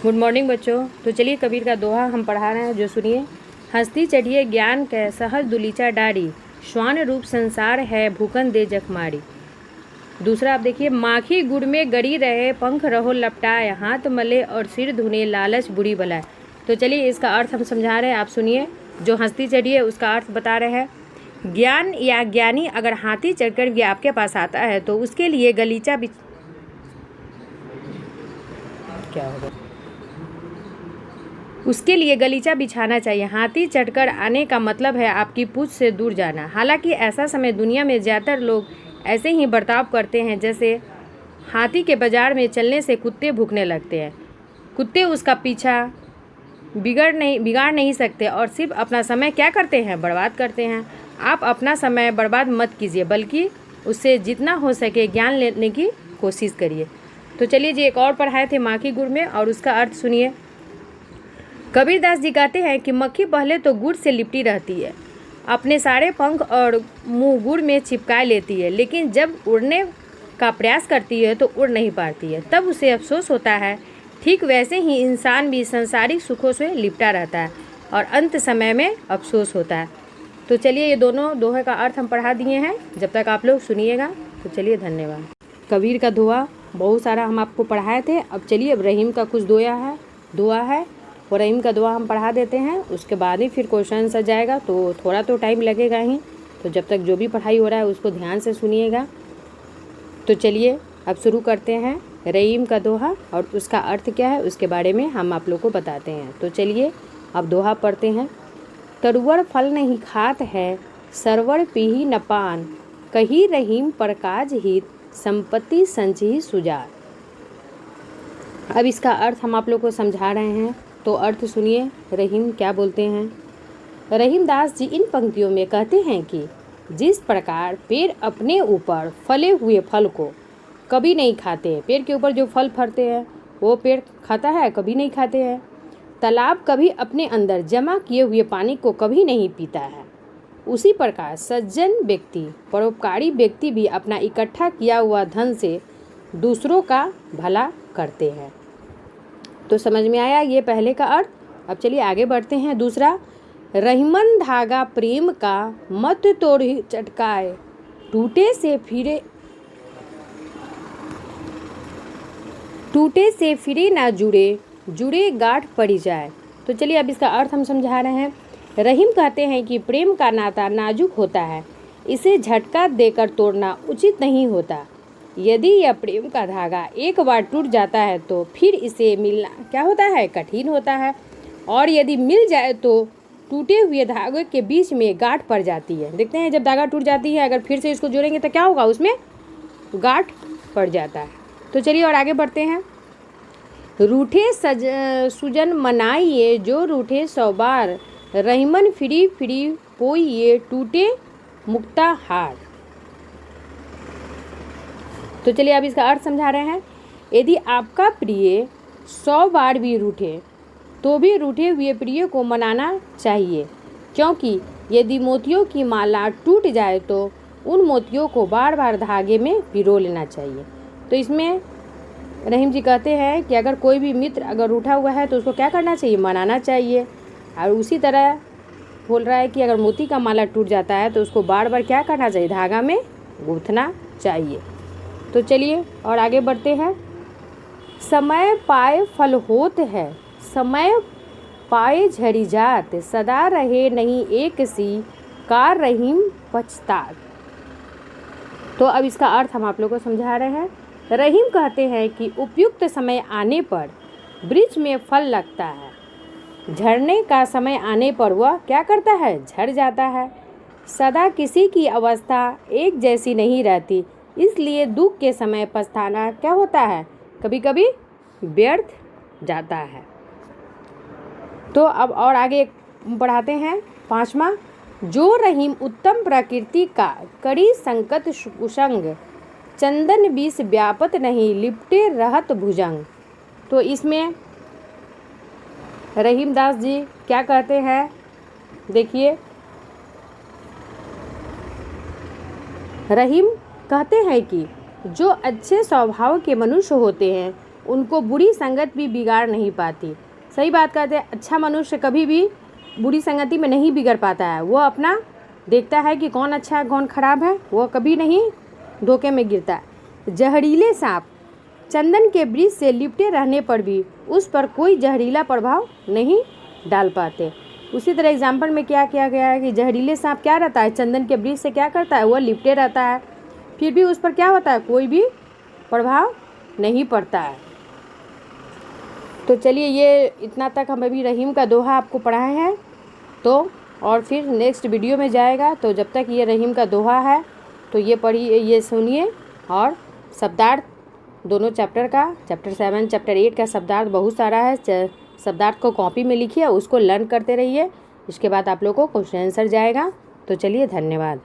Good morning बच्चों। तो चलिए कबीर का दोहा हम पढ़ा रहे हैं, जो सुनिए। हंसती चढ़िए ज्ञान कै सहज दुलीचा डारी, श्वान रूप संसार है भूखन दे जखमारी। दूसरा आप देखिए, माखी गुड़ में गड़ी रहे पंख रहो लपटाए, हाथ मले और सिर धुने लालच बुरी बलाए। तो चलिए इसका अर्थ हम समझा रहे हैं, आप सुनिए। जो हंसती चढ़िए उसका अर्थ बता रहे हैं। ज्ञान या ज्ञानी अगर हाथी चढ़कर भी आपके पास आता है तो उसके लिए गलीचा क्या होगा, उसके लिए गलीचा बिछाना चाहिए। हाथी चढ़कर आने का मतलब है आपकी पूछ से दूर जाना। हालांकि ऐसा समय दुनिया में ज़्यादातर लोग ऐसे ही बर्ताव करते हैं जैसे हाथी के बाजार में चलने से कुत्ते भूखने लगते हैं। कुत्ते उसका पीछा बिगाड़ नहीं सकते और सिर्फ अपना समय क्या करते हैं, बर्बाद करते हैं। आप अपना समय बर्बाद मत कीजिए, बल्कि उससे जितना हो सके ज्ञान लेने की कोशिश करिए। तो चलिए जी, एक और पढ़ाए थे माखी गुड़ में, और उसका अर्थ सुनिए। कबीरदास जी कहते हैं कि मक्खी पहले तो गुड़ से लिपटी रहती है, अपने सारे पंख और मुंह गुड़ में चिपकाए लेती है, लेकिन जब उड़ने का प्रयास करती है तो उड़ नहीं पाती है, तब उसे अफसोस होता है। ठीक वैसे ही इंसान भी सांसारिक सुखों से लिपटा रहता है और अंत समय में अफसोस होता है। तो चलिए ये दोनों दोहे का अर्थ हम पढ़ा दिए हैं, जब तक आप लोग सुनिएगा। तो चलिए धन्यवाद। कबीर का दोहा बहुत सारा हम आपको पढ़ाए थे। अब चलिए, अब रहीम का कुछ दोहा है और रहीम का दुआ हम पढ़ा देते हैं, उसके बाद ही फिर क्वेश्चन आ जाएगा, तो थोड़ा तो टाइम लगेगा ही। तो जब तक जो भी पढ़ाई हो रहा है उसको ध्यान से सुनिएगा। तो चलिए अब शुरू करते हैं रहीम का दोहा, और उसका अर्थ क्या है उसके बारे में हम आप लोग को बताते हैं। तो चलिए अब दोहा पढ़ते हैं। तरुवर फल नहीं खात है, सरवर पीही न पान, कही रहीम प्रकाज हित, संपत्ति संचही सुजार। अब इसका अर्थ हम आप लोग को समझा रहे हैं, तो अर्थ सुनिए। रहीम क्या बोलते हैं। रहीमदास जी इन पंक्तियों में कहते हैं कि जिस प्रकार पेड़ अपने ऊपर फले हुए फल को कभी नहीं खाते, पेड़ के ऊपर जो फल फलते हैं वो पेड़ खाता है, कभी नहीं खाते हैं। तालाब कभी अपने अंदर जमा किए हुए पानी को कभी नहीं पीता है, उसी प्रकार सज्जन व्यक्ति, परोपकारी व्यक्ति भी अपना इकट्ठा किया हुआ धन से दूसरों का भला करते हैं। तो समझ में आया ये पहले का अर्थ। अब चलिए आगे बढ़ते हैं। दूसरा, रहीमन धागा प्रेम का मत तोड़ चटकाए, टूटे से फिरे ना जुड़े गांठ पड़ी जाए। तो चलिए अब इसका अर्थ हम समझा रहे हैं। रहीम कहते हैं कि प्रेम का नाता नाजुक होता है, इसे झटका देकर तोड़ना उचित नहीं होता। यदि यह प्रेम का धागा एक बार टूट जाता है तो फिर इसे मिलना क्या होता है, कठिन होता है, और यदि मिल जाए तो टूटे हुए धागे के बीच में गांठ पड़ जाती है। देखते हैं जब धागा टूट जाती है, अगर फिर से इसको जोड़ेंगे तो क्या होगा, उसमें गांठ पड़ जाता है। तो चलिए और आगे बढ़ते हैं। रूठे सुजन मनाइए जो रूठे 100 बार, रहीमन फिरी पोइए टूटे मुक्ता हार। तो चलिए अब इसका अर्थ समझा रहे हैं। यदि आपका प्रिय 100 बार भी रूठे तो भी रूठे हुए प्रिय को मनाना चाहिए, क्योंकि यदि मोतियों की माला टूट जाए तो उन मोतियों को बार बार धागे में पिरो लेना चाहिए। तो इसमें रहीम जी कहते हैं कि अगर कोई भी मित्र अगर रूठा हुआ है तो उसको क्या करना चाहिए, मनाना चाहिए। और उसी तरह बोल रहा है कि अगर मोती का माला टूट जाता है तो उसको बार बार क्या करना चाहिए, धागा में गूंथना चाहिए। तो चलिए और आगे बढ़ते हैं। समय पाए फल होत है, समय पाए झरी जात, सदा रहे नहीं एक सी, कार रहीम पछतात। तो अब इसका अर्थ हम आप लोगों को समझा रहे हैं। रहीम कहते हैं कि उपयुक्त समय आने पर वृक्ष में फल लगता है, झड़ने का समय आने पर वह क्या करता है, झड़ जाता है। सदा किसी की अवस्था एक जैसी नहीं रहती, इसलिए दुख के समय पछताना क्या होता है, कभी कभी व्यर्थ जाता है। तो अब और आगे बढ़ाते हैं। 5वां, जो रहीम उत्तम प्रकृति का कड़ी संकट कुसंग, चंदन विष व्यापत नहीं लिपटे रहत भुजंग। तो इसमें रहीमदास जी क्या कहते हैं, देखिए। रहीम कहते हैं कि जो अच्छे स्वभाव के मनुष्य होते हैं उनको बुरी संगत भी बिगाड़ नहीं पाती। सही बात कहते हैं, अच्छा मनुष्य कभी भी बुरी संगति में नहीं बिगड़ पाता है। वो अपना देखता है कि कौन अच्छा है कौन खराब है, वो कभी नहीं धोखे में गिरता है। जहरीले सांप चंदन के वृक्ष से लिपटे रहने पर भी उस पर कोई जहरीला प्रभाव नहीं डाल पाते। उसी तरह एग्जाम्पल में क्या किया गया है कि जहरीले सांप क्या रहता है, चंदन के वृक्ष से क्या करता है, वह लिपटे रहता है, फिर भी उस पर क्या होता है, कोई भी प्रभाव नहीं पड़ता है। तो चलिए, ये इतना तक हम अभी रहीम का दोहा आपको पढ़ाए हैं, तो और फिर नेक्स्ट वीडियो में जाएगा। तो जब तक ये रहीम का दोहा है तो ये पढ़िए, ये सुनिए। और शब्दार्थ दोनों चैप्टर का, चैप्टर 7 चैप्टर 8 का शब्दार्थ बहुत सारा है। शब्दार्थ को कॉपी में लिखिए, उसको लर्न करते रहिए। इसके बाद आप लोग को क्वेश्चन आंसर जाएगा। तो चलिए, धन्यवाद।